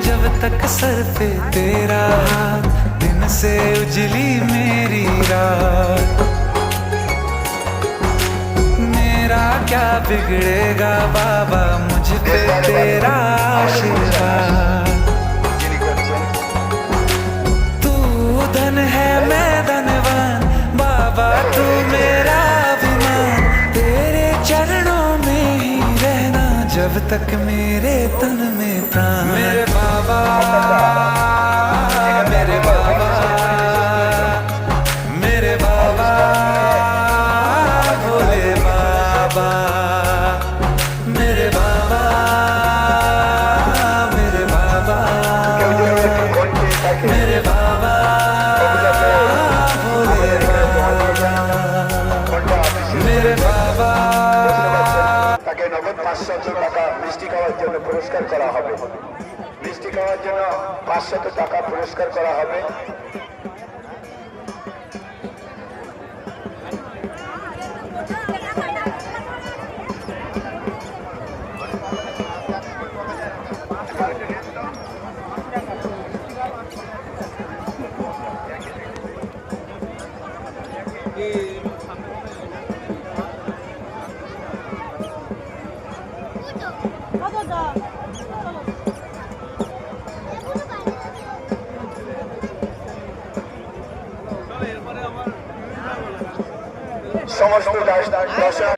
जब तक सर पे तेरा हाथ, दिन से उजली मेरी रात। मेरा क्या बिगड़ेगा बाबा, मुझ पे तेरा आशीर्वाद। तू धन है मैं धनवान, बाबा तू मेरा अभिमान। तेरे चरणों में ही रहना जब तक मेरे तन में प्राण। मेरे बाबा, मेरे बाबा, मेरे बाबा, भोले बाबा, मेरे बाबा, मेरे बाबा, मेरे बाबा, भोले बाबा, मेरे बाबा। তাকে নগদ 500 টাকা মিষ্টি খাওয়ার জন্য পুরস্কার করা হবে। মিষ্টি খাওয়ার জন্য 500 টাকা পুরস্কার করা হবে। সমস্ত দর্শক